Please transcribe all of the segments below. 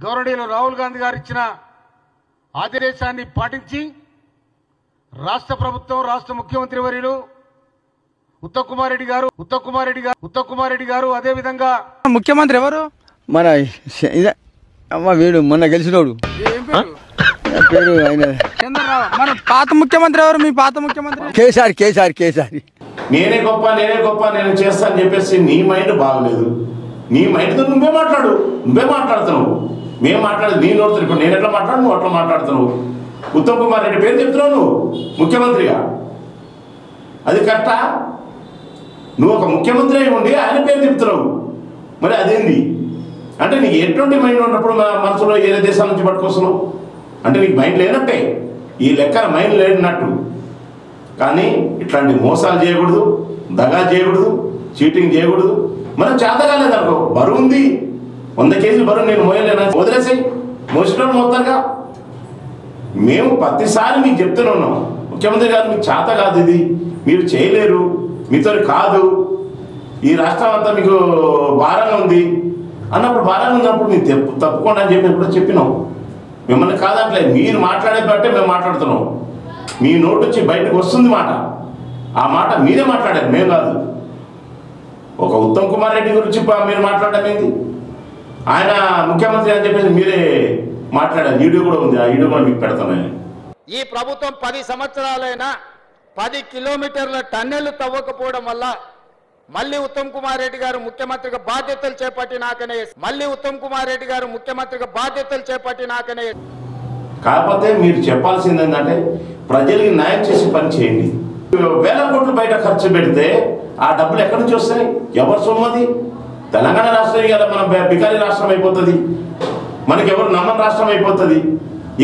గౌరవనీయులు రాహుల్ గాంధీ గారు ఇచ్చిన ఆదేశాన్ని పాటించి రాష్ట్ర ప్రభుత్వం రాష్ట్ర ముఖ్యమంత్రి వర్యులు ఉత్తమ్ కుమార్ రెడ్డి గారు అదే విధంగా ముఖ్యమంత్రి ఎవరు మన వీడు మొన్న గెలిచినోడు పేరు ఆయన మన పాత ముఖ్యమంత్రి ఎవరు మీ పాత ముఖ్యమంత్రి కేసీఆర్ నేనే గొప్ప నేను చేస్తాను చెప్పేసి నీ మైండ్ బాగలేదు. నీ మైండ్తో నువ్వే మాట్లాడుతున్నావు. మేము మాట్లాడేది నీ నోడుతున్నావు. ఇప్పుడు నేను ఎట్లా మాట్లాడు నువ్వు అట్లా మాట్లాడుతున్నావు. ఉత్తమ్ కుమార్ రెడ్డి పేరు చెప్తున్నావు నువ్వు ముఖ్యమంత్రిగా. అది కరెక్టా? నువ్వు ఒక ముఖ్యమంత్రి అయి ఉండి ఆయన పేరు చెప్తున్నావు. మరి అదేంది అంటే నీకు ఎటువంటి మైండ్ ఉన్నప్పుడు మనసులో ఏ దేశాల నుంచి పట్టుకొస్తున్నావు అంటే నీకు మైండ్ లేనట్టే. ఈ లెక్కన మైండ్ లేనట్టు. కానీ ఇట్లాంటి మోసాలు చేయకూడదు, దగా చేయకూడదు, చీటింగ్ చేయకూడదు. మనం చేత కాలేదనుకో, బరువు ఉంది 100 కేజీలు బరువు నేను మోయలేను, వదిలేసాయి మోసినాడు మొత్తంగా. మేము ప్రతిసారి మీకు చెప్తూనే ఉన్నాం, ముఖ్యమంత్రి గారు మీకు చేత కాదు, ఇది మీరు చేయలేరు, మీతో కాదు, ఈ రాష్ట్రం అంతా మీకు భారంగా ఉంది అన్నప్పుడు, భారంగా ఉన్నప్పుడు మీరు తప్పుకోండి అని చెప్పి కూడా చెప్పినాం. మిమ్మల్ని కాదట్లేదు, మీరు మాట్లాడే బట్టే మేము మాట్లాడుతున్నాం. మీ నోటు నుంచి బయటకు వస్తుంది మాట. ఆ మాట మీరే మాట్లాడారు, మేము కాదు. ఒక ఉత్తమ్ కుమార్ రెడ్డి గురించి మీరు మాట్లాడడం ఏంటి? ఆయన ముఖ్యమంత్రి అని చెప్పేసి మీరే మాట్లాడారు. వీడియో కూడా ఉంది, ఆ వీడియో కూడా మీకు పెడతాను. ఈ ప్రభుత్వం 10 సంవత్సరాలైనా 10 కిలోమీటర్ల టన్నెల్ తవ్వకపోవడం వల్ల మళ్ళీ ఉత్తమ్ కుమార్ రెడ్డి గారు ముఖ్యమంత్రిగా బాధ్యతలు చేపట్టినాకనే కాకపోతే మీరు చెప్పాల్సింది ఏంటంటే ప్రజలకి న్యాయం చేసి పని చేయండి. వేల కోట్లు బయట ఖర్చు పెడితే ఆ డబ్బులు ఎక్కడి నుంచి వస్తాయి? ఎవరు సొమ్మది? తెలంగాణ రాష్ట్రం ఇవాళ మన బికారీ రాష్ట్రం అయిపోతుంది, మనకి ఎవరు నమ్మని రాష్ట్రం అయిపోతుంది.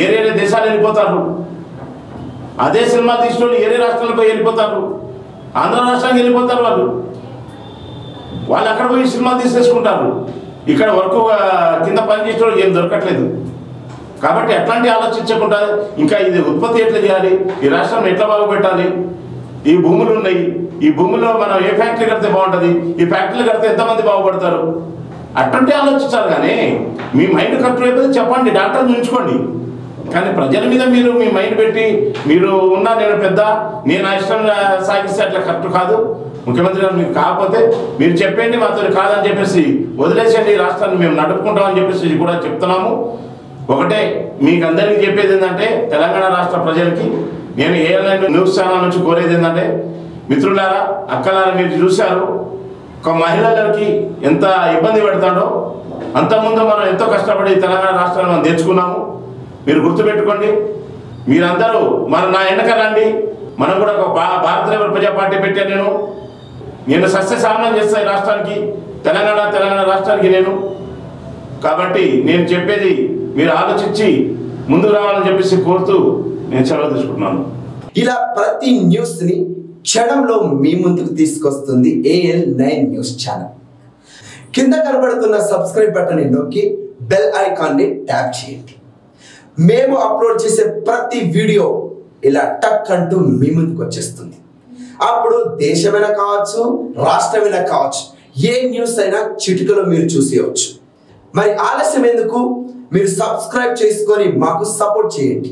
ఏరే దేశాలు వెళ్ళిపోతారు. అదే సినిమా తీసిన వాళ్ళు ఏరే రాష్ట్రాలపై వెళ్ళిపోతారు. ఆంధ్ర రాష్ట్రానికి వెళ్ళిపోతారు. వాళ్ళు అక్కడ పోయి సినిమా తీసేసుకుంటారు. ఇక్కడ వర్క్ కింద పని చేసిన వాళ్ళు ఏం దొరకట్లేదు. కాబట్టి ఎట్లాంటి ఆలోచించకుండా ఇంకా ఇది ఉత్పత్తి ఎట్లా చేయాలి, ఈ రాష్ట్రాన్ని ఎట్లా బాగుపెట్టాలి, ఈ భూములు ఉన్నాయి, ఈ భూముల్లో మనం ఏ ఫ్యాక్టరీ కడితే బాగుంటుంది, ఈ ఫ్యాక్టరీలు కడితే ఎంతమంది బాగుపడతారు, అట్లాంటి ఆలోచించాలి. కానీ మీ మైండ్ కరెక్ట్ అయిపోతే చెప్పండి, డాక్టర్ని ఉంచుకోండి. కానీ ప్రజల మీద మీరు మీ మైండ్ పెట్టి మీరు ఉన్నా నేను పెద్ద, నేను ఆ ఇష్టం సాగిస్తే అట్లా కరెక్ట్ కాదు. ముఖ్యమంత్రి గారు మీకు కాకపోతే మీరు చెప్పండి, మాతో కాదని చెప్పేసి వదిలేసేయండి, ఈ రాష్ట్రాన్ని మేము నడుపుకుంటామని చెప్పేసి కూడా చెప్తున్నాము. ఒకటే మీకు అందరికీ చెప్పేది ఏంటంటే, తెలంగాణ రాష్ట్ర ప్రజలకి నేను ఏఎన్ఐ న్యూస్ ఛానల్ నుంచి కోరేది ఏంటంటే, మిత్రులారా, అక్కలారా, మీరు చూశారు ఒక మహిళలకి ఎంత ఇబ్బంది పెడతాడో. అంతకుముందు మనం ఎంతో కష్టపడి తెలంగాణ రాష్ట్రాన్ని మనం తెచ్చుకున్నాము. మీరు గుర్తుపెట్టుకోండి. మీరందరూ నా వెనక రండి. మనం కూడా ఒక భారత ప్రజా పార్టీ పెట్టాను. నేను సస్యశామనం చేస్తాను రాష్ట్రానికి, తెలంగాణ రాష్ట్రానికి నేను. కాబట్టి నేను చెప్పేది మీరు ఆలోచించి ముందుకు రావాలని చెప్పేసి కోరుతూ నేను సెలవు తీసుకుంటున్నాను. ఇలా ప్రతి న్యూస్ ని క్షణంలో మీ ముందుకు తీసుకొస్తుంది AL9 న్యూస్ ఛానల్. కింద కనబడుతున్న సబ్స్క్రైబ్ బటన్ నొక్కి బెల్ ఐకాన్ ని ట్యాప్ చేయండి. మేము అప్లోడ్ చేసే ప్రతి వీడియో ఇలా టక్ అంటూ మీ ముందుకు వచ్చేస్తుంది. అప్పుడు దేశమైనా కావచ్చు, రాష్ట్రమైనా కావచ్చు, ఏ న్యూస్ అయినా చిటికలో మీరు చూసేయవచ్చు. మరి ఆలస్యం ఎందుకు? మీరు సబ్స్క్రైబ్ చేసుకొని మాకు సపోర్ట్ చేయండి.